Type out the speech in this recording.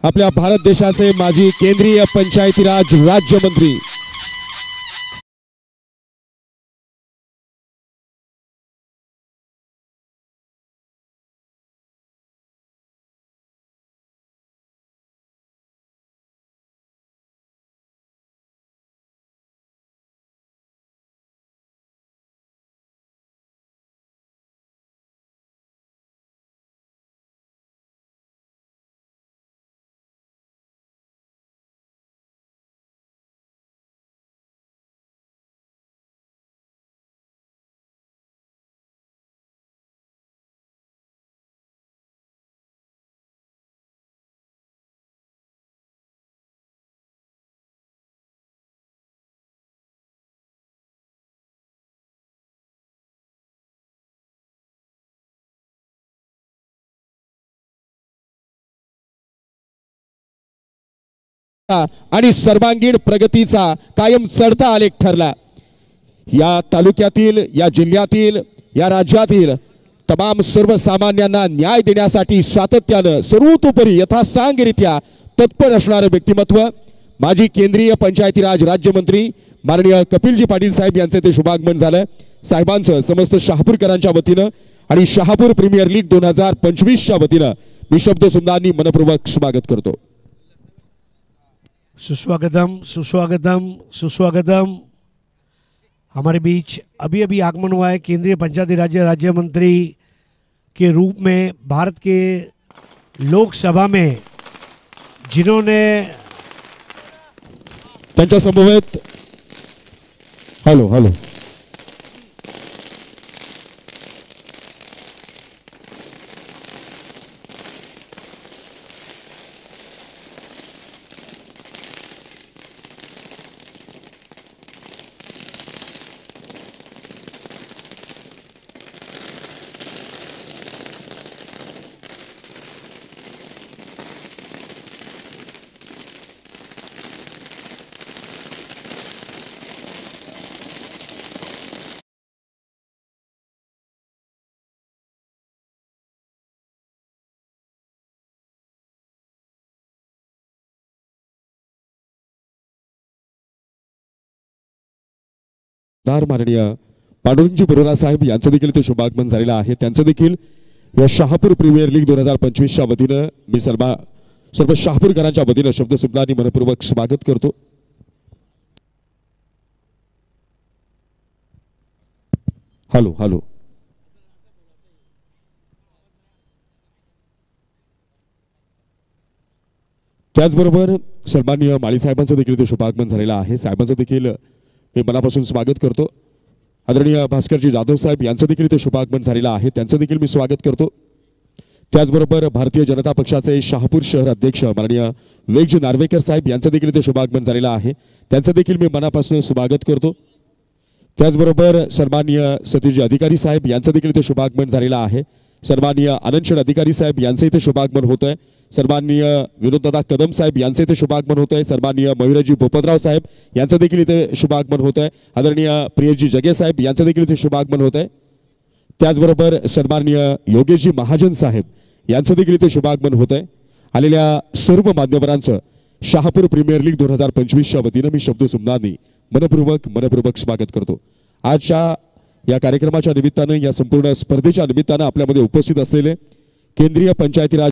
आपल्या भारत देशाचे माजी केंद्रीय पंचायती राज राज्यमंत्री आणि सर्वांगीण प्रगतीचा कायम चढता आलेख ठरला। या तालुक्यातील, या जिल्ह्यातील, या राज्यातील तमाम सर्वसामान्यांना न्याय देण्यासाठी सातत्याने सर्वतोपरी यथासांगरित्या तत्पर असणारे व्यक्तिमत्व माजी केंद्रीय पंचायती राज राज्यमंत्री माननीय कपिलजी पाटील साहेब यांचे ते शुभागमन झालं। साहेबांचं समस्त शहापूरकरांच्या वतीनं आणि शहापूर प्रीमियर लीग 2025 च्या वतीनं मी शब्द सुमनांनी मनपूर्वक स्वागत करतो। सुस्वागतम सुस्वागतम सुस्वागतम। हमारे बीच अभी अभी आगमन हुआ है केंद्रीय पंचायती राज राज्य मंत्री के रूप में भारत के लोकसभा में जिन्होंने त्यांच्या समवेत हॅलो हॅलो माननीय पांडुरंगजी बरोरा साहेब यांचं देखील ते शुभागमन झालेलं आहे। त्यांचं देखील या शहापूर प्रीमियर लीग 2025 च्या वतीनं मी सर्व शहापूरकरांच्या वतीनं शब्द सुमनांनी मनपूर्वक स्वागत करतो। हॅलो हॅलो त्याचबरोबर सन्माननीय माळी साहेबांचं देखील ते शुभागमन झालेलं आहे। साहेबांचं देखील मी मनापासून स्वागत करतो। आदरणीय भास्करजी जाधव साहेब यांचं देखील ते शुभागमन झालेलं आहे, त्यांचं देखील मी स्वागत करतो। त्याचबरोबर भारतीय जनता पक्षाचे शहापूर शहर अध्यक्ष माननीय वेगजी नार्वेकर साहेब यांचं देखील ते शुभागमन झालेलं आहे, त्यांचं देखील मी मनापासून स्वागत करतो। त्याचबरोबर सन्माननीय सतीशजी अधिकारी साहेब यांचं देखील ते शुभागमन झालेलं आहे। सन्माननीय आनंदशेठ अधिकारी साहेब यांचे इथे शुभागमन होत आहे। सन्माननीय विनोददादा कदम साहेब यांचे इथे शुभागमन होत आहे। सन्माननीय मयुरजी भोपतराव साहेब यांचं देखील इथे शुभागमन होत आहे। आदरणीय प्रियजी जगे साहेब यांचं देखील इथे शुभागमन होत आहे। त्याचबरोबर सन्माननीय योगेशजी महाजन साहेब यांचं देखील इथे शुभागमन होत आहे। आलेल्या सर्व मान्यवरांचं शहापूर प्रीमियर लीग 2025 च्या वतीनं मी शब्द सुमनांनी मनपूर्वक स्वागत करतो। आजच्या या कार्यक्रमाच्या निमित्तानं, या संपूर्ण स्पर्धेच्या निमित्तानं आपल्यामध्ये उपस्थित असलेले केंद्रीय पंचायती राज